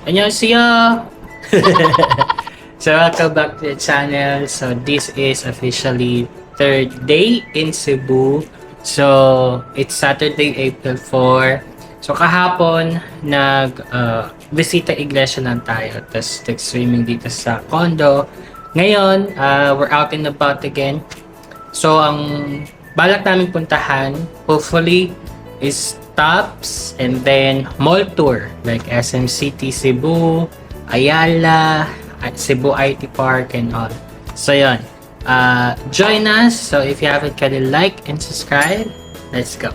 안녕하세요! So welcome back to the channel. So this is officially third day in Cebu. So it's Saturday, April 4. So kahapon bisita iglesia lang tayo. Tapos nag-swimming dito sa condo. Ngayon, we're out and about again. So ang balak namin puntahan, hopefully, is Tops and then mall tour like SM City Cebu, Ayala, at Cebu IT Park and all. So yun, join us. So if you haven't already, like and subscribe. Let's go.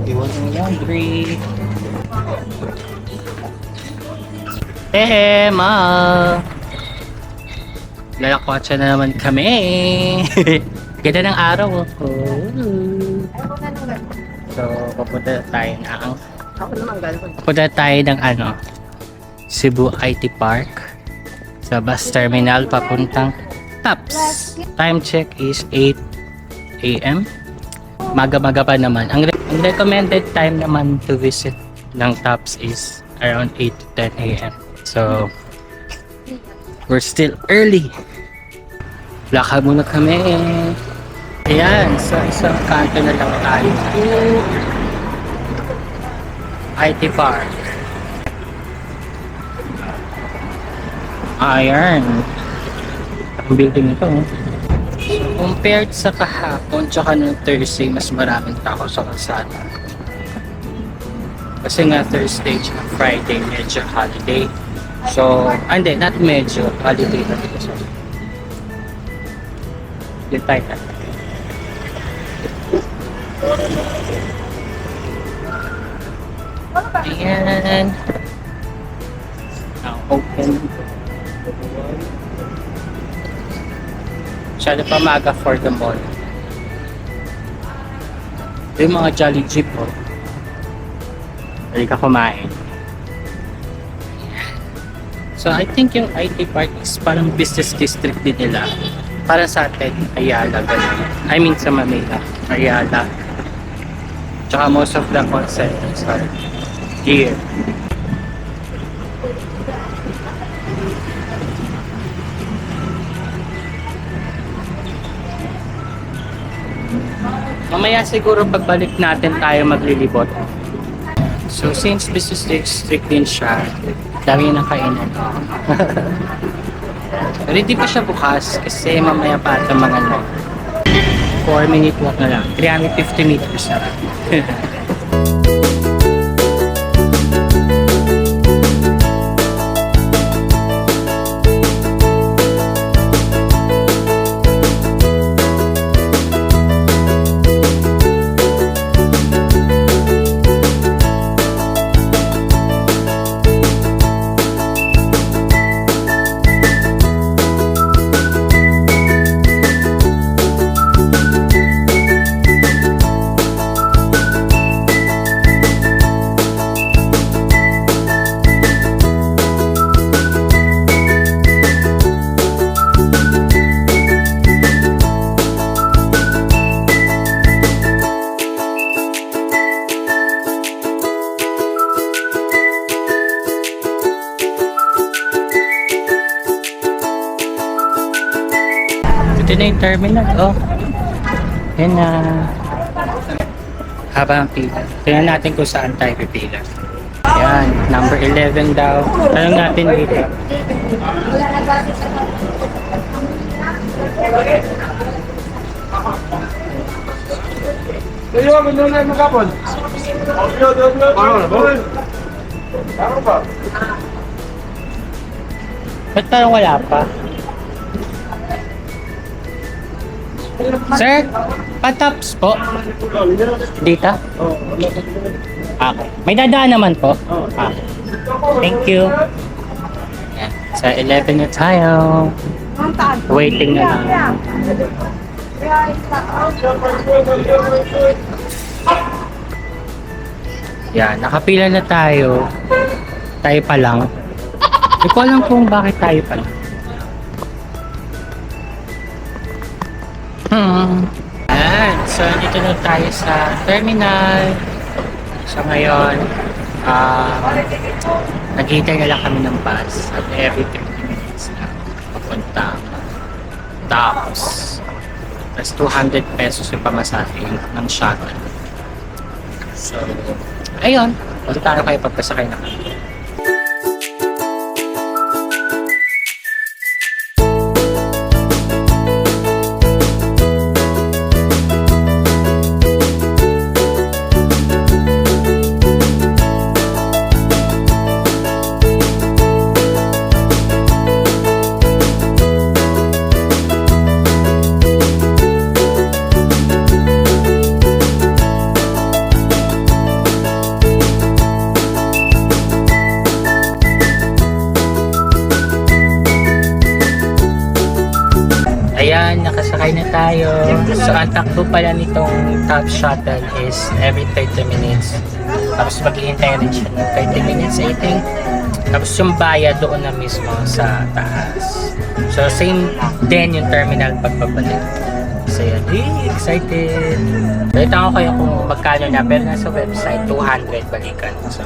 Iwan mo laundry. Ma! Lalakwatsa na naman kami. Ganda ng araw. So, pupunta tayo ng Cebu IT Park sa bus terminal papuntang Tops. Time check is 8 AM. Maga-maga pa naman. Ang recommended time naman to visit ng Tops is around 8 to 10 AM. So, we're still early. Lakad muna kami. Ayan, so isang kanto na lang tayo. IT Park. Ayan. Ang building ito. So, compared sa kahapon tsaka nung Thursday, mas maraming tao sa kalsada. Kasi nga Thursday tsaka Friday, medyo holiday. So, hindi, not medyo, holiday na dito. So, yun tayo na. Ayan. Now open. Masyado pa maaga for the mall. Yung mga Jolly Jeep oh. Pwede ka kumain. So I think yung IT Park is parang business district din nila. Para sa atin, Ayala, ganun. I mean sa Manila, Ayala. Tsaka most of the concerts are here. Mamaya siguro pagbalik natin tayo maglilibot. So since business district din siya, dami na kainan. Pero hindi pa siya bukas kasi mamaya pa ata mga 4-minute walk na lang. 350 meters na lang. Ito na yung terminal, oh. Yan na. Haba ang pila. Tingnan natin kung saan tayo pipila. Yan, number 11 daw. Tanong natin dito. Ba't parang wala pa? Sir, patops po. Dito? Okay. May dadaan naman po. Ah. Thank you. Yan. Sa 11 na tayo. Waiting na lang. Yan, nakapila na tayo. Tayo pa lang. Hindi ko alam kung bakit tayo pa lang. Ayan, so dito na tayo sa terminal. So ngayon, Naghihintay na lang kami ng bus at every 30 minutes na papunta. Tapos 200 pesos yung pamasahe ng shuttle. So, ayun. Punta tayo kayo pagpasakay na kami. Ayan, nakasakay na tayo. So, ang takbo pala nitong top shuttle is every 30 minutes. Tapos maghihintay rin siya ng 30 minutes, I think. Tapos yung bayad doon na mismo sa taas. So, same din yung terminal pagpabalik. So, yun. Excited! Balita ko kayo kung magkano na. Pero nasa website, 200 balikan. So,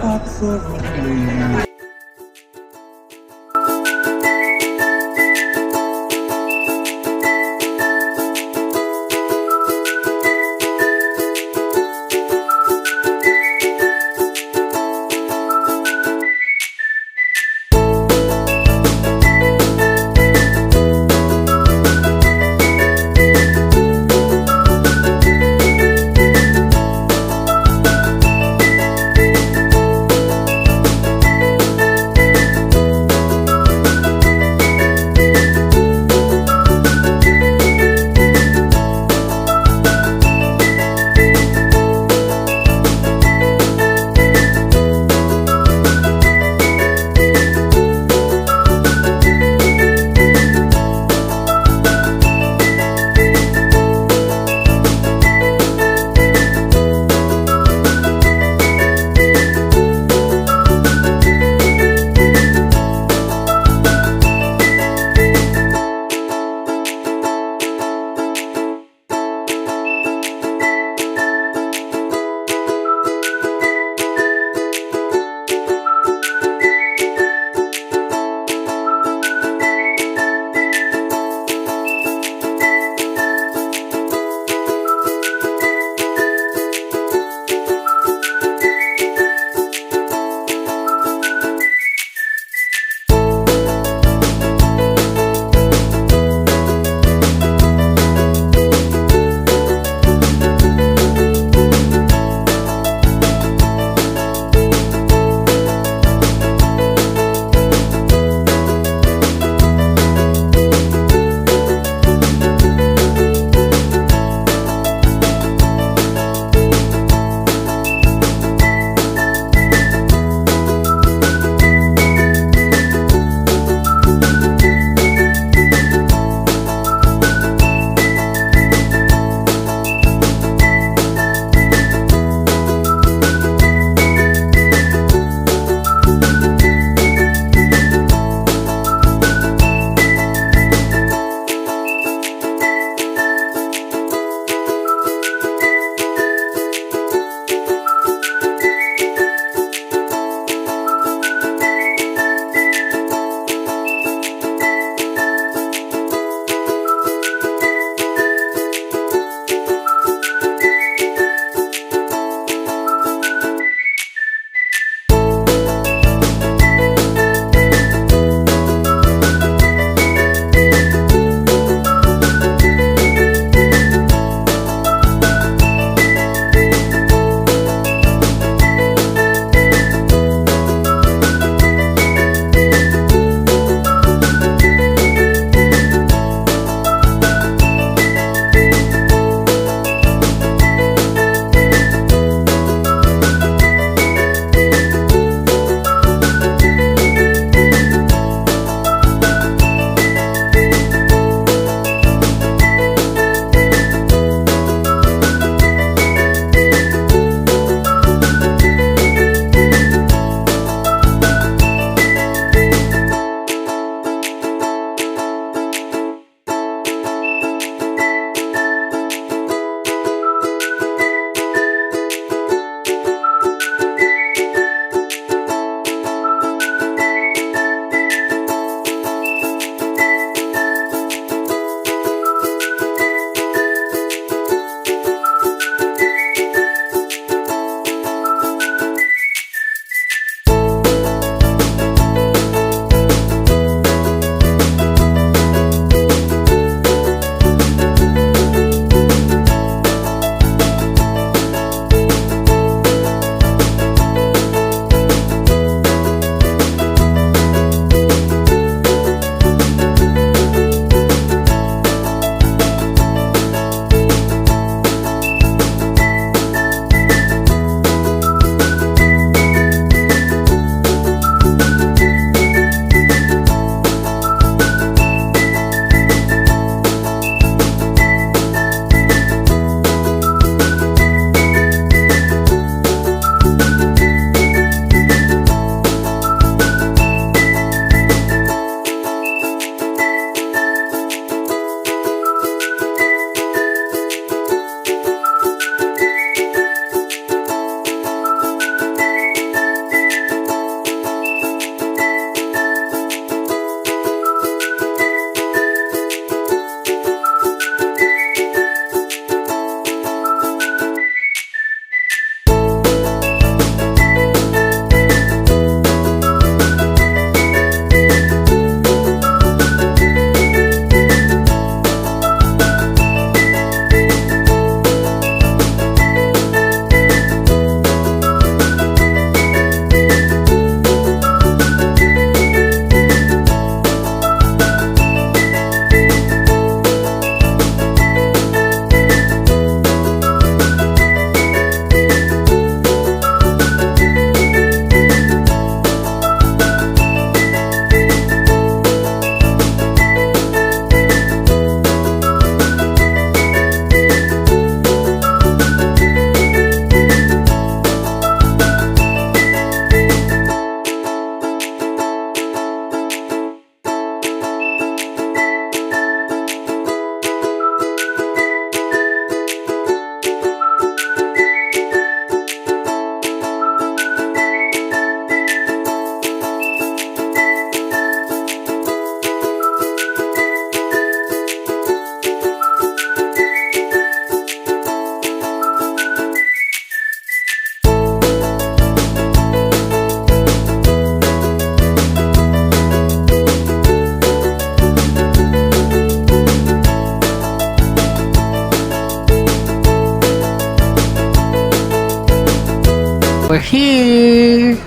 we're here!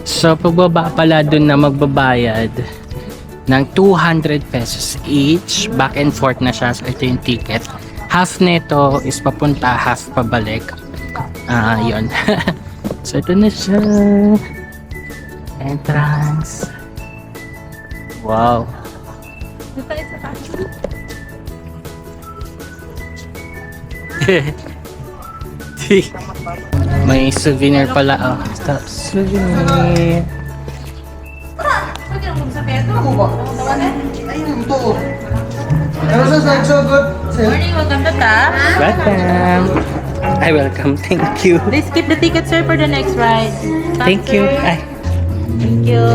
So, pagbaba pala dun na magbabayad ng 200 pesos each. Back and forth na siya. So, ito yung ticket. Half nito is papunta, half pabalik. Yun. So, ito na siya. Entrance. Wow. May souvenir pala. Oh, stop. Souvenir. Morning, welcome to TAP. Welcome. I welcome. Thank you. Please keep the ticket, sir, for the next ride. Stop, Thank you. sir. Ay, Thank you.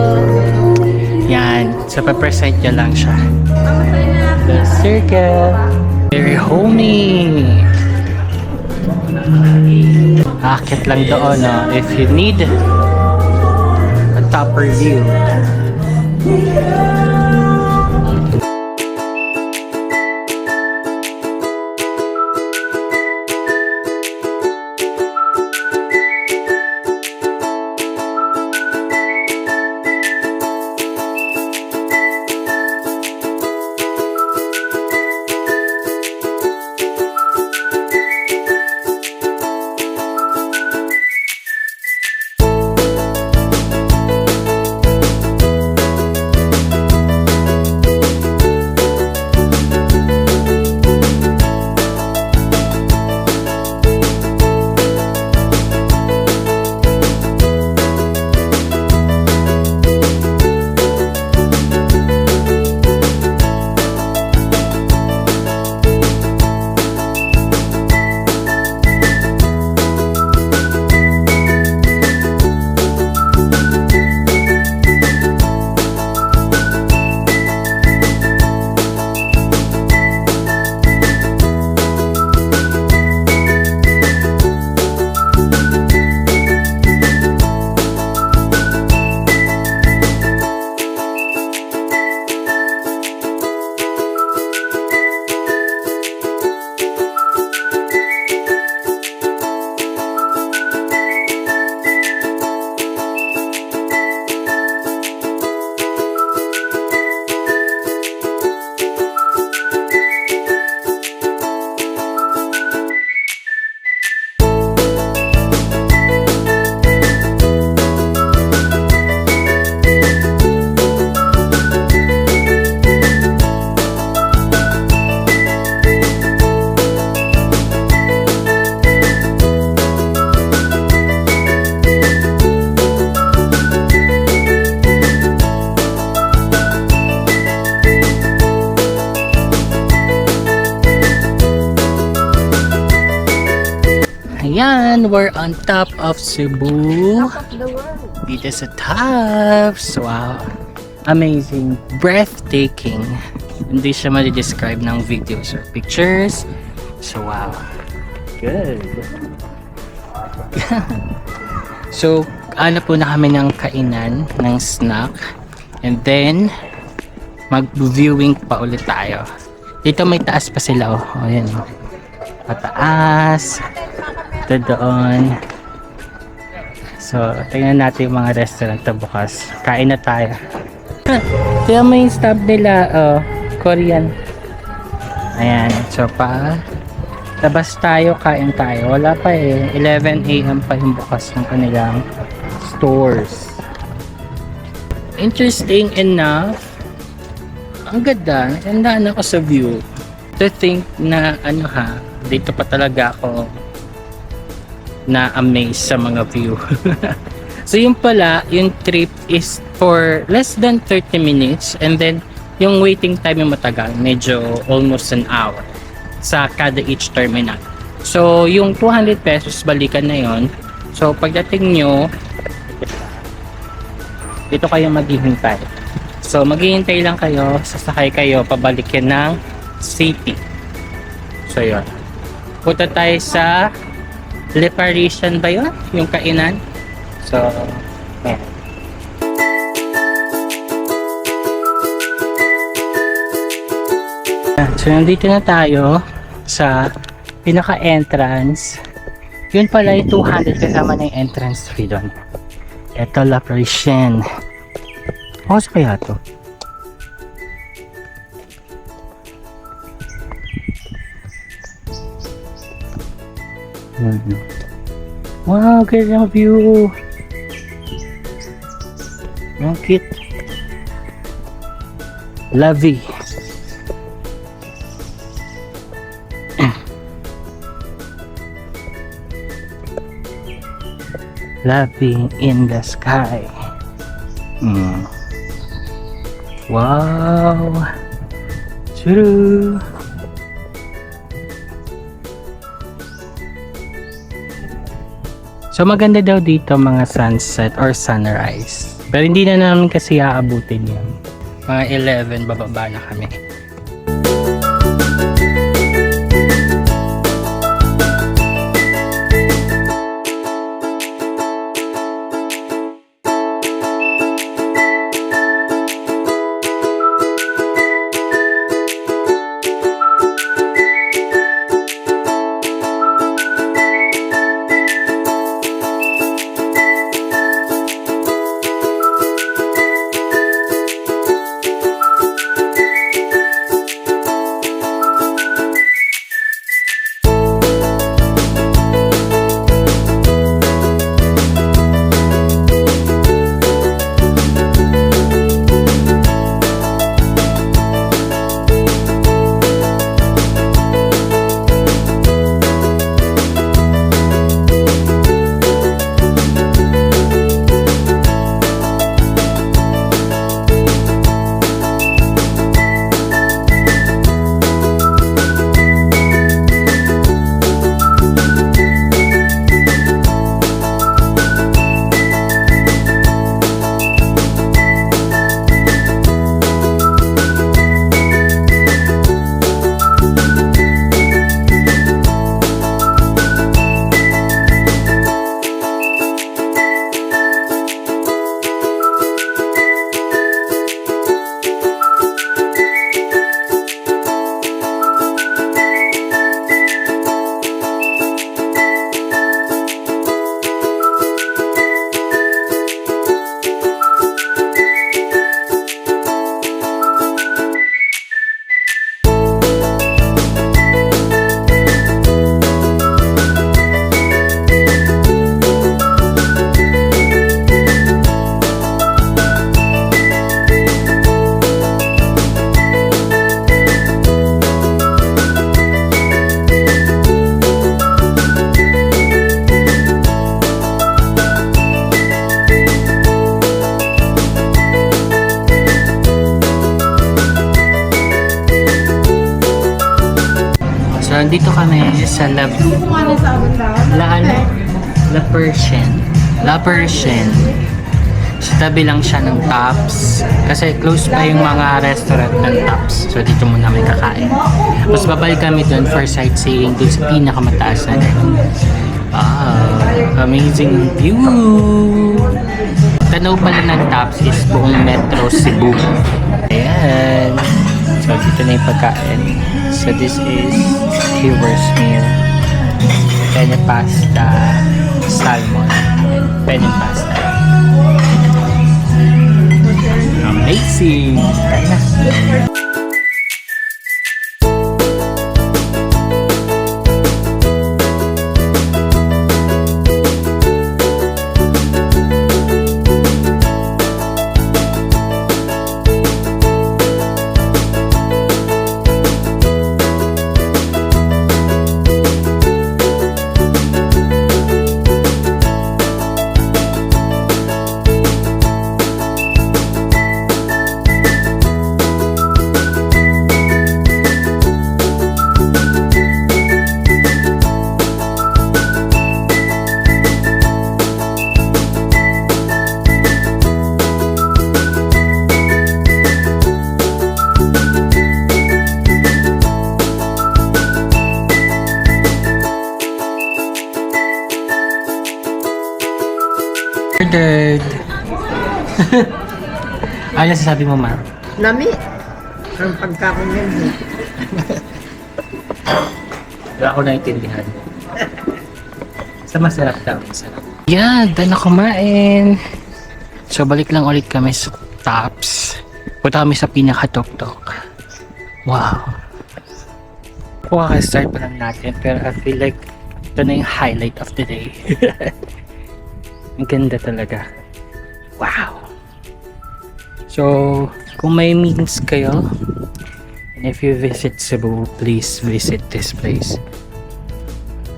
yan. So, pa-present nyo lang siya. The circle. Very homey. Akit lang doon, no? If you need a topper view. Ayan, we're on top of Cebu. Dito sa tops. Wow. Amazing. Breathtaking. Hindi siya ma-describe ng videos or pictures. So, wow. Good. So, ano po na kami ng kainan, ng snack. And then, mag-viewing pa ulit tayo. Dito may taas pa sila, oh. O, yan, oh. Pataas. Ito doon. So, tingnan natin yung mga restaurant na bukas. Kain na tayo. Kaya may stop nila, oh, Korean. Ayan. So, labas tayo, kain tayo. Wala pa eh. 11 AM pa yung bukas ng kanilang stores. Interesting enough. Ang ganda. Nandaan ako sa view. To think na ano ha, dito pa talaga ako na-amaze sa mga view. So yung pala, yung trip is for less than 30 minutes and then yung waiting time yung matagal, medyo almost an hour sa kada each terminal. So yung 200 pesos balikan na yon. So pagdating nyo, dito kayo maghihintay. So maghihintay lang kayo, sasakay kayo, pabalikin ng city. So yun. Punta tayo sa Le Parisian ba yun? Yung kainan? So, yeah. So, nandito na tayo sa pinaka-entrance Yun pala yung 200 kasama na yung entrance fee doon. Ito, La Parisienne. O, sa kaya to? Wow, ganda ang view. Ang cute. La vie. La vie in the sky. Wow. Churu. So maganda daw dito mga sunset or sunrise. Pero hindi na namin kasi aabutin yan. Mga 11 bababa na kami. So, nandito kami sa La Parisienne. La Parisienne. Sa tabi lang siya ng Tops. Kasi close pa yung mga restaurant ng Tops. So, dito muna kami kakain. Tapos, babalik kami doon for sightseeing doon sa pinakamataas na din. Wow! Amazing view! Tanaw pala ng Tops is buong Metro Cebu. Ayan! So, dito na yung pagkain. So, this is Keyword's meal. Penne pasta, salmon, penne pasta. Amazing! Kain na! Ordered. Ano sasabi mo, Ma? Lami. Ang pagkakong yan. Wala ako naintindihan. Sa masarap daw. Masarap. Yeah, dahil na kumain. So, balik lang ulit kami sa Tops. Punta kami sa pinaka-tok-tok. Wow. Kaka-start pa lang natin, pero I feel like ito na yung highlight of the day. Ang ganda talaga. Wow. So, kung may means kayo, and if you visit Cebu, please visit this place.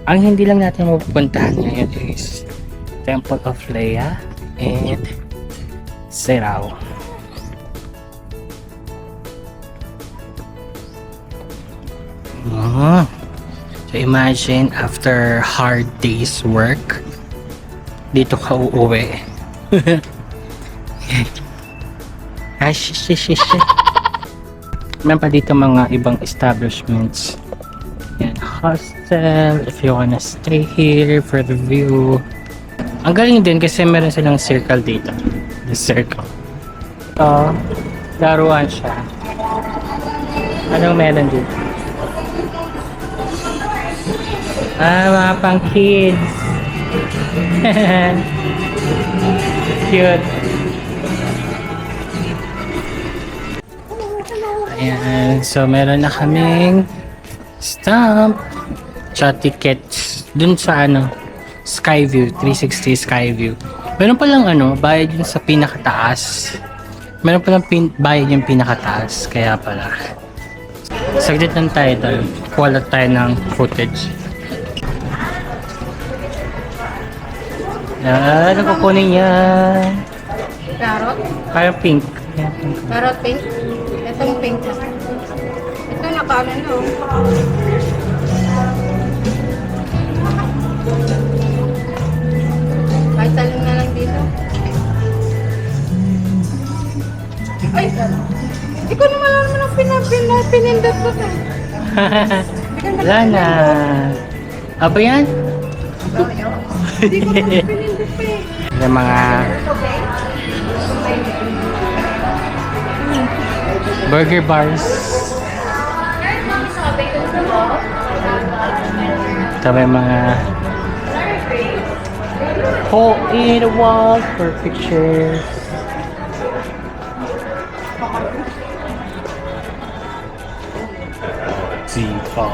Ang hindi lang natin mapupuntahan ngayon is Temple of Leia and Serao. So imagine after hard day's work, dito ka uuwi. Ay, shish. Meron pa dito mga ibang establishments. Yan, hostel, if you wanna stay here for the view. Ang galing din kasi meron silang circle dito. The circle. So, laruan siya. Anong meron dito? Mga pang kids. Cute. Ayan. So, meron na kaming stamp. Tsaka tickets. Dun sa Skyview. 360 Skyview. Meron palang bayad yun sa pinakataas. Meron palang bayad yung pinakataas. Kaya pala. Saglit lang tayo doon. Kuha lang tayo ng footage. Ano kukunin yan? Carrot? Parang pink. Yan, pink. Carrot pink? Itong pink. Ito nakaano no? Kahit talong na lang dito. Ay! Hindi ko naman alam ang pinindot ko sa. Wala na. Apa yan? Hindi ko naman pinindot pa eh. Yung mga burger bars. Ito may mga hole in the wall for pictures. Zipa.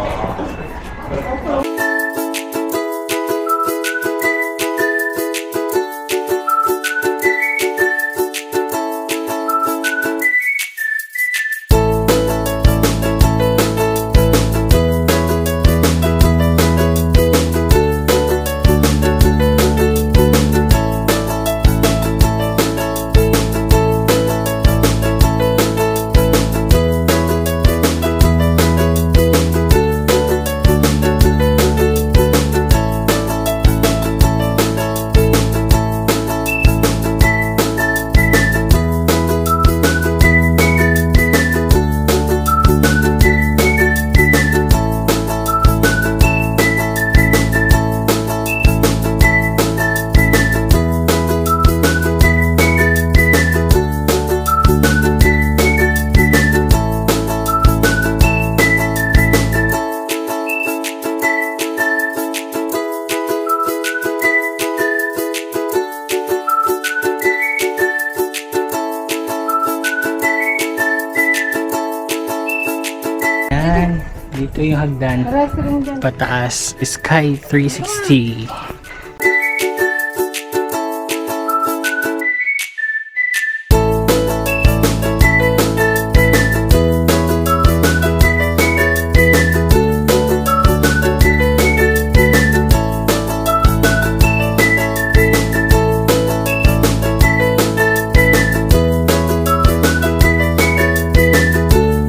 Yan. Dito yung hagdan. Pataas. Sky 360.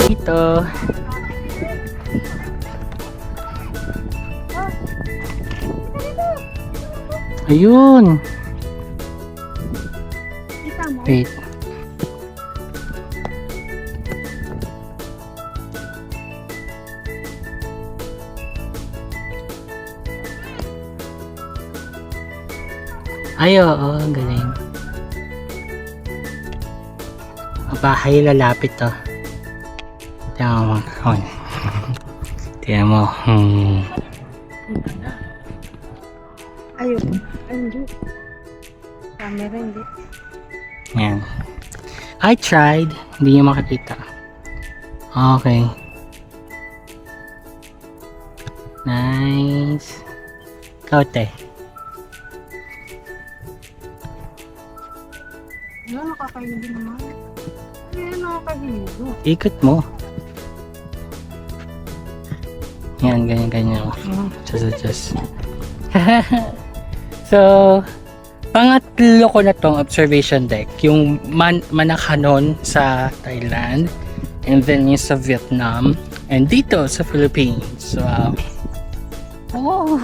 Dito. Ayun. Wait. Ay, oo, ang galing. Ang bahay lalapit to. Tingnan mo. Tingnan mo. Ayun. Ay, hindi. Camera, hindi. Yan. I tried. Hindi niyo makakita. Okay. Nice. Kaute. Ano, nakakahilig naman. Ano, nakakahilig. Ikot mo. Yan, ganyan. Just. So, pangatlo ko na tong observation deck. Yung Manakanon sa Thailand. And then yung sa Vietnam. And dito sa Philippines. Wow. Oh.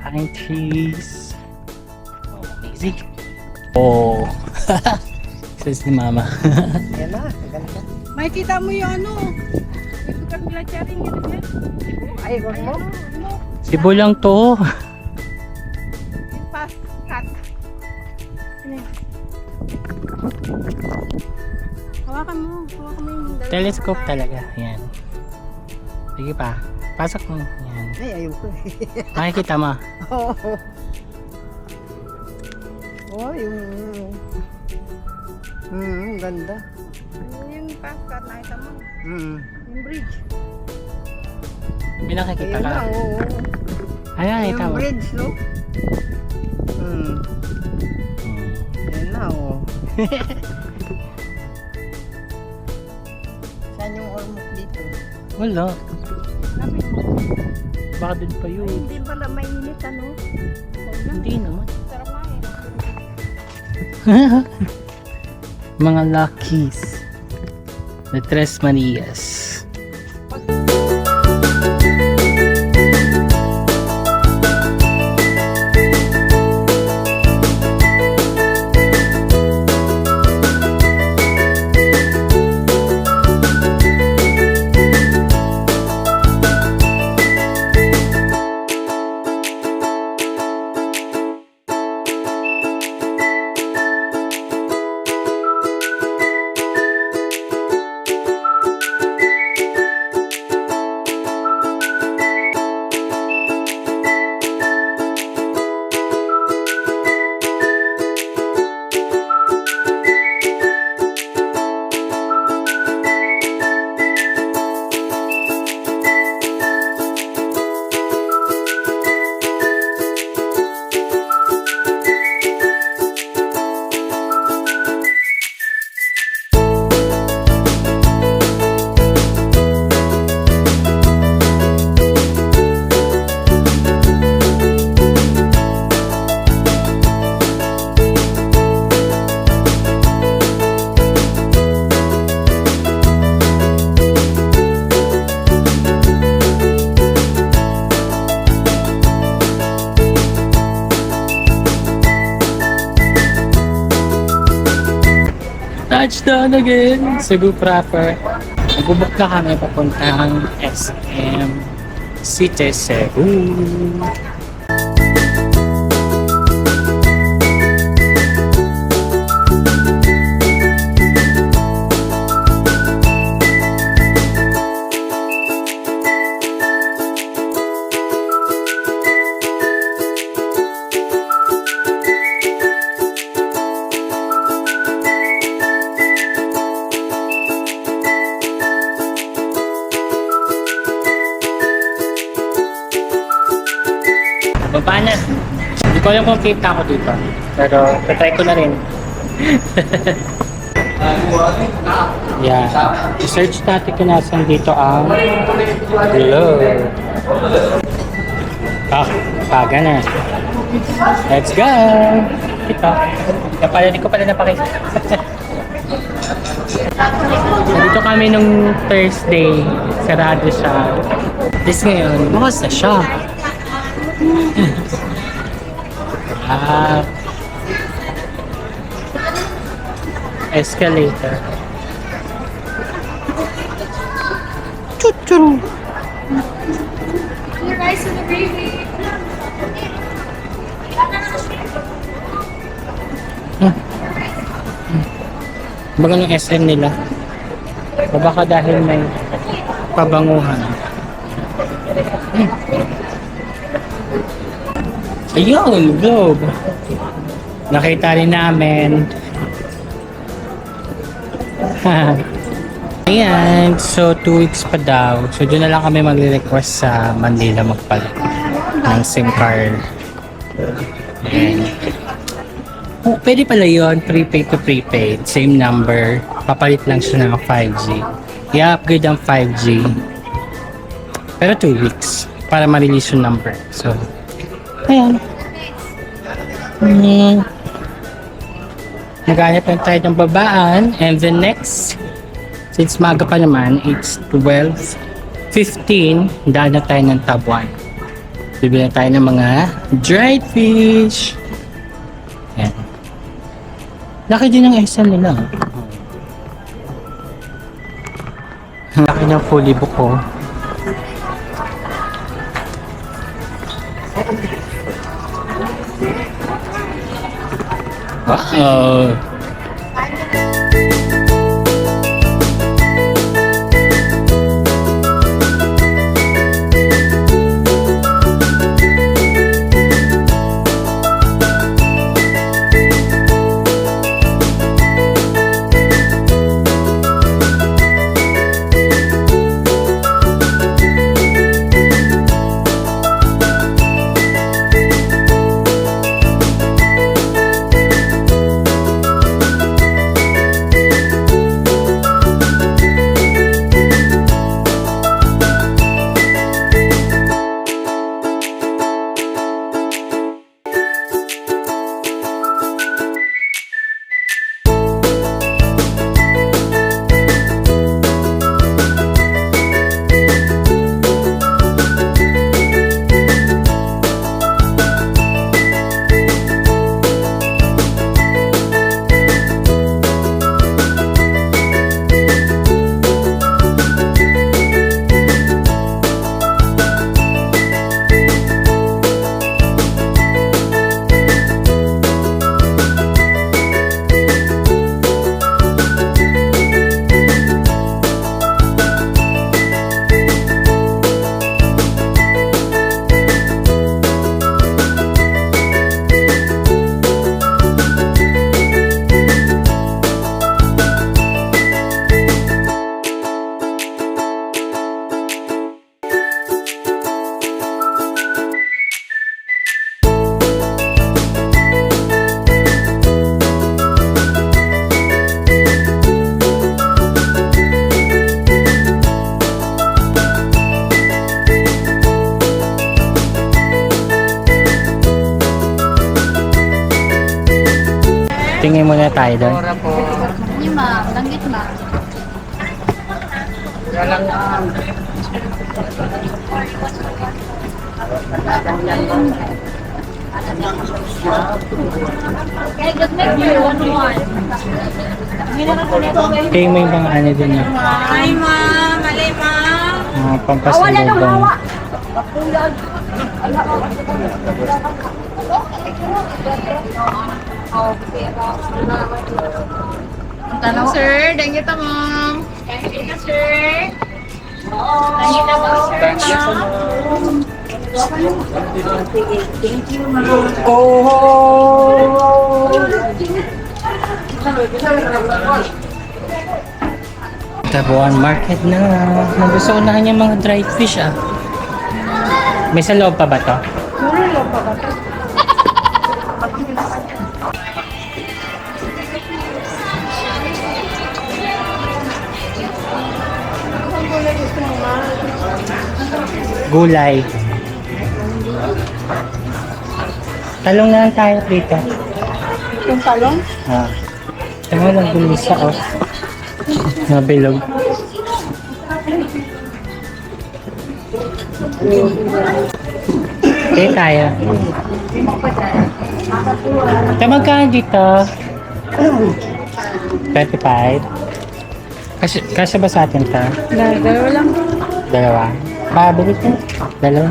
Pine trees. Oh, amazing. Oh. Says ni Mama. Yan na, ganda. Makikita mo yung ano. Yung lugar nila charing yun. Ay, wag mo. Cebu lang to. Yung fast cut. Hawakan mo yung dalawa. Telescope talaga. Yan. Sige pa. Pasok mo. Yan. Ay, ayoko. Makikita mo. Oo. Oh, yung... ganda. Yung fast cut, nakita mo. Yung bridge. May nakikita Ayun ka. na, oo. Ay, nakita Yung mo. bridge, no? Yan na, oh. Saan yung ormok dito? Wala. Lapit mo. Baka dun pa yun. Hindi pala mainit, ano? Hindi naman. Sarap nga eh. Mga Luckies. The Tres Marias. Touchdown again! Cebu proper. Nagbubok na kami papuntang SM City Cebu. Baba na. Hindi ko alam kung kita ako dito. Pero, patry ko na rin. Yeah. Search natin kung nasan dito ang glow. Ah, paga na. Let's go! Ito. Hindi ko pala napakita. Dito kami nung Thursday. Sarado siya. This ngayon, bukas na siya. Ah. Escalator. Chuchuru. Your rice and the gravy. Baga ng SM nila. O baka dahil may pabanguhan. Ayun, globe. Nakita rin namin. Ayan, so 2 weeks pa daw. So doon na lang kami magre-request sa Manila magpalit ng SIM card. Ayan. Oh, pwede pala yun, prepaid to prepaid. Same number. Papalit lang siya ng 5G. I-upgrade ang 5G. Pero 2 weeks para ma-release yung number. So, ayan. Naghanap lang tayo ng babaan. And the next, since maga pa naman, it's 12:15, daan na tayo ng Tabuan. Bibili na tayo ng mga dried fish. Ayan. Laki din ang SM nila. Laki ng fully book ko. Wow! Tingin muna tayo doon. Hindi ma'am, langgit ma'am. Tingin mo yung mga ano doon yun. Hi ma'am, malay ma'am. Mga pampasalubong. Tanong sir, thank you ta ma'am. Thank you sir. Thank you ta sir. Thank you ma'am. Tabuan market na. Nagusto ko na yung mga dried fish ah. May sa loob pa ba to? Gulay. Talong na lang tayo dito. Yung talong? Ah. Tama lang gulisa oh. Nabilog. Okay tayo. Tama ka dito. 35. Kasi ba sa atin ta? Dalawa lang. Dalawa. Pabili ko. Dalawa.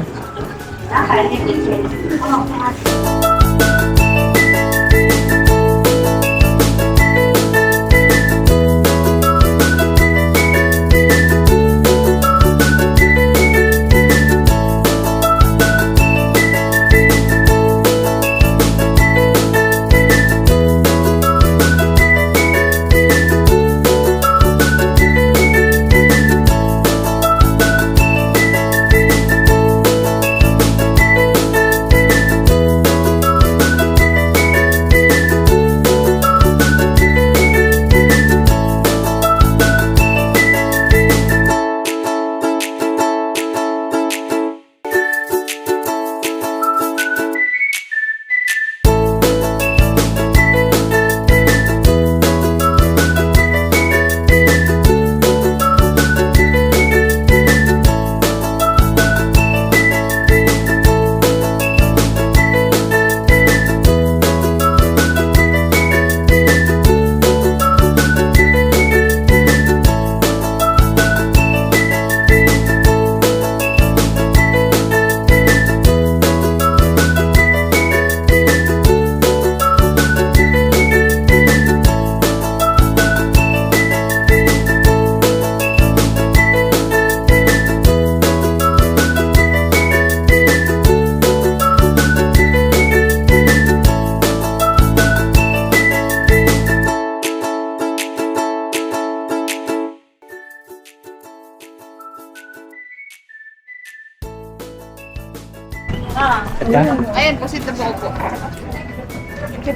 Ito? Ayan, pusit na buko po.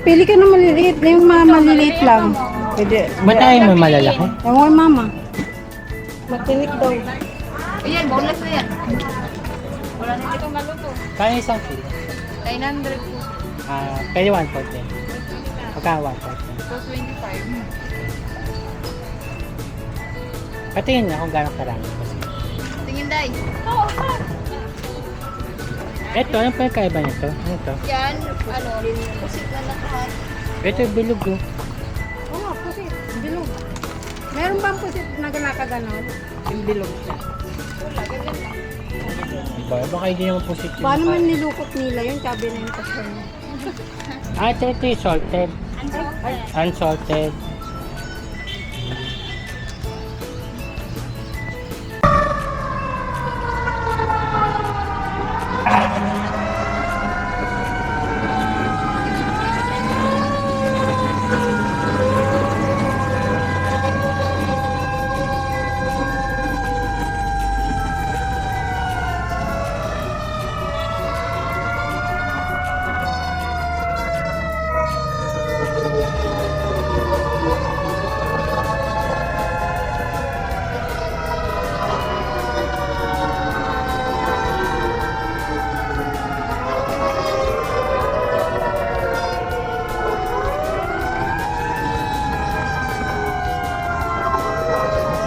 Pili ka ng maliliit. Yung mga maliliit lang. Pwede. Ba't tayo may malalaki? Ewan, mama. Matinik daw. Ayan, boneless na yan. Wala na dito maluto. Kaya isang kilo. 900 po. Kaya 140. Pagka 140. 225. Patingin na kung gano'ng karami. Tingin, Day. Ito, ano pa yung kaiba nito? Ano ito? Yan, pusit na lahat. Ito yung bilog oh. Oo nga, pusit. Bilog. Meron bang pusit na ganakaganon? Yung bilog siya. Baka hindi naman pusit yun. Paano man nilukot nila yun? Sabi na yung customer. Ito yung salted. Unsalted.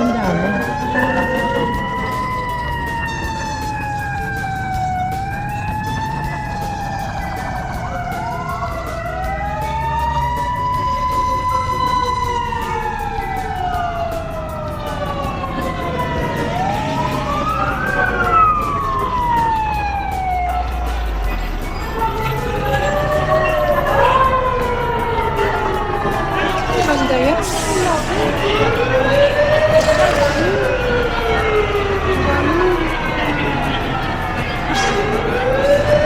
Ang dami. Maganda yun.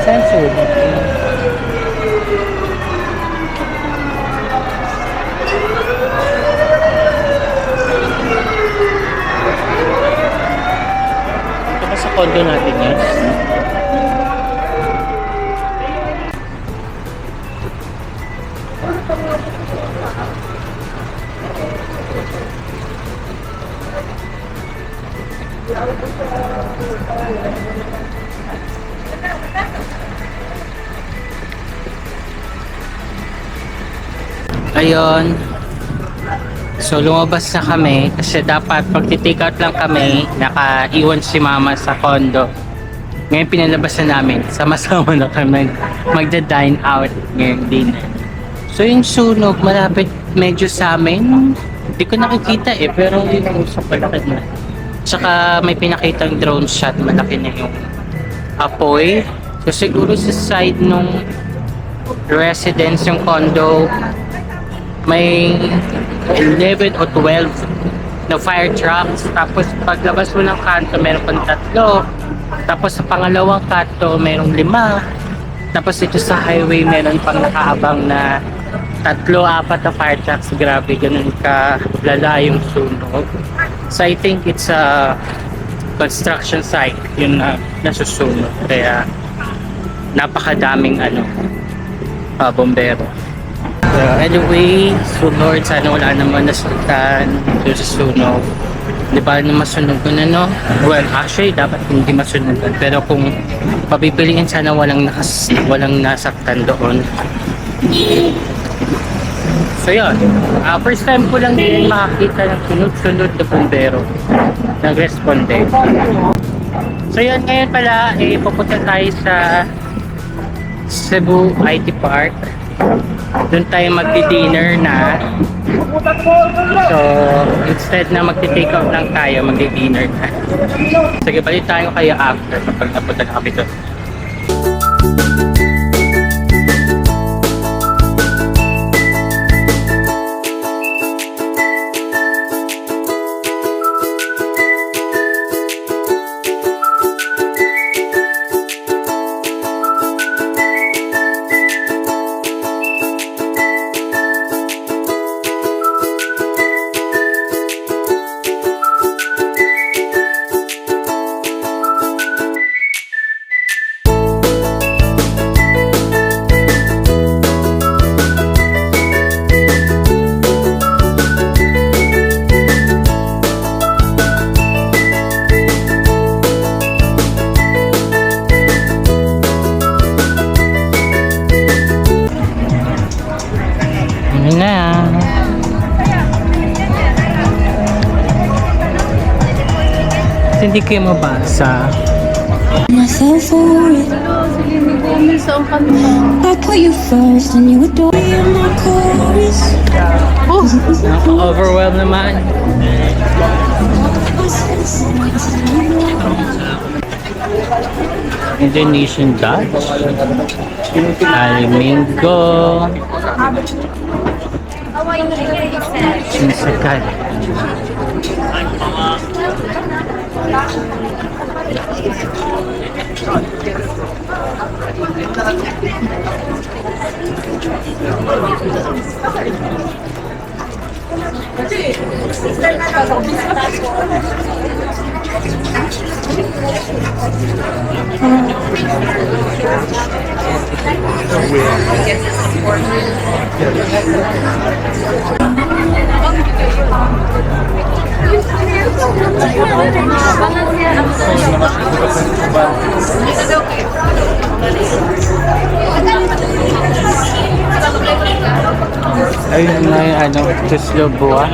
Saan sulit? Ito ba sa condo natin yan? Ayun. So lumabas na kami kasi dapat pag take out lang kami, nakaiwan si mama sa condo. Ngayon pinalabas na namin, sama-sama na kami magda-dine out ngayong dinner. So yung sunog malapit medyo sa amin. Hindi ko nakikita pero yung sa palakad na. Tsaka may pinakitang drone shot, malaki na yung apoy. So siguro sa side nung residence yung condo, may 11 o 12 na fire trucks. Tapos paglabas mo ng kanto, meron pang 3. Tapos sa pangalawang kanto, merong 5. Tapos ito sa highway, meron pang nakaabang na 3-4 na fire trucks. Grabe, ganun ka lala yung sunog. So I think it's a construction site yung nasusunog. Kaya napakadaming bombero. So anyway, so Lord, sana wala naman nasultan doon sa sunog. Di ba na masunog ko na, no? Well, actually, dapat hindi masunog. Pero kung papipiliin, sana walang nasaktan doon. So yun, first time ko lang din makakita ng sunod-sunod na bombero nag-responde. So yun, ngayon pala, pupunta tayo sa Cebu IT Park. Doon tayo magdi-dinner na. So, instead na magti-take out lang tayo, magdi-dinner na. Sige, balik tayo kayo after kapag napunta na kami doon. hindi kayo mabasa. I fell for it. I put you first and you adore me in my chorus. Nakaka-overwhelm naman. Indonesian Dutch. Alimingo. Sinsakan. Ayun na yung ano, tuslobuan.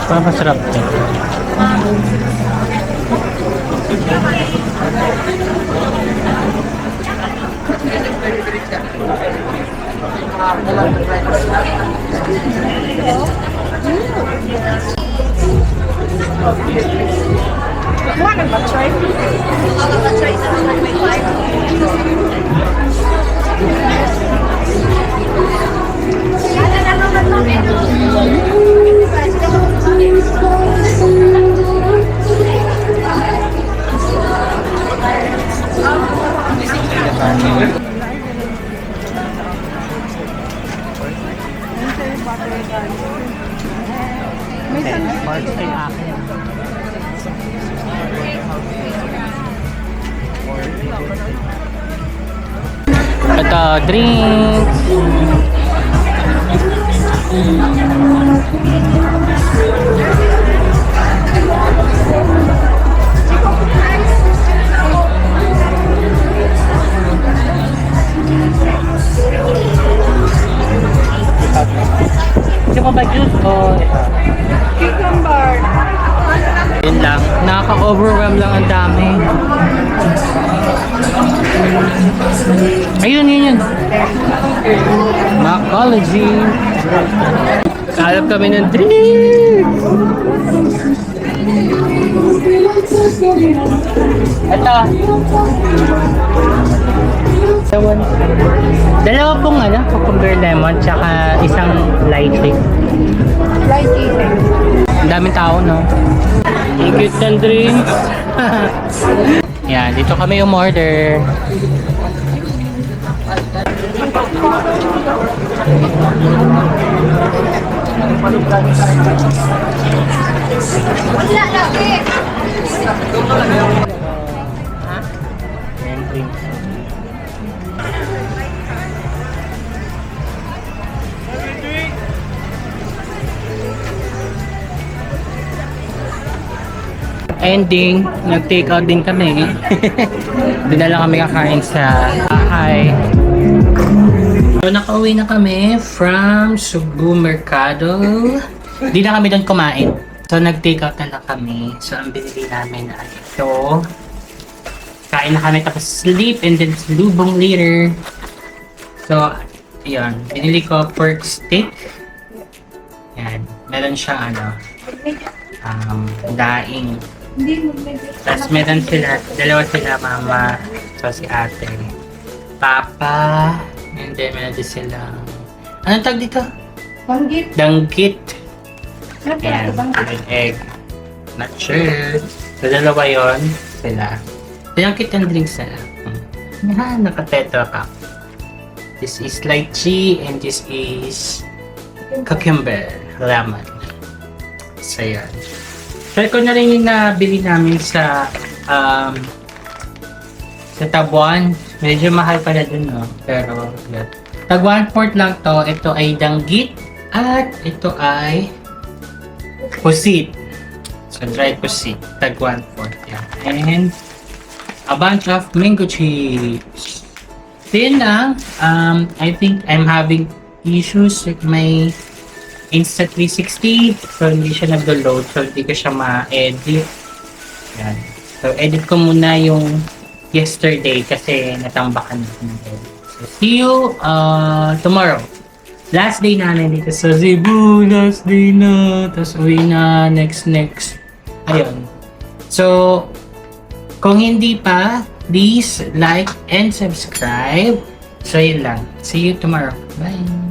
Parang masarap to. Ito, drinks. Gusto mo ba juice o ito? Cucumber. Yun lang. Nakaka-overwhelm lang ang dami. Ayun, yun. Macology. Kalap kami ng drinks. Ito. Dalawa pong cucumber lemon tsaka isang lighting. Light eating. Ang daming tao, no? Ingit ng drinks. Yan, dito kami umorder. Wala lagi. Yan, drinks. Ending, nag-take out din kami. Doon na lang kami kakain sa bahay. So, nakauwi na kami from Cebu Mercado. Di na kami doon kumain. So, nag-take out na lang kami. So, ang binili namin ay ito. Kain na kami tapos sleep and then lubong later. So, yun. Binili ko pork steak. Yan. Meron siyang daing. Tapos meron sila, dalawa sila, mama, so si ate, papa, and then meron din silang, anong tag dito? Banggit. Danggit. Ayan, and egg. Not sure. So dalawa yun, sila. Danggit and drinks na lang. Naka-tetra pack. This is lychee and this is cucumber, lemon. So yan. Try ko na rin yung nabili namin sa Tabuan. Medyo mahal pala dun, no? Pero, yun. Tag 1/4 lang to. Ito ay danggit. At ito ay pusit. So, dry pusit. Tag 1/4. Yan. And a bunch of mango chips. Then lang, I think I'm having issues with my Insta360. So, hindi siya nag-load. So, hindi ko siya ma-edit. Yan. So, edit ko muna yung yesterday kasi natambakan ko. So, see you tomorrow. Last day na dito sa Cebu. Last day na. Tapos uwi na next. Ayun. So, kung hindi pa, please like and subscribe. So, yun lang. See you tomorrow. Bye!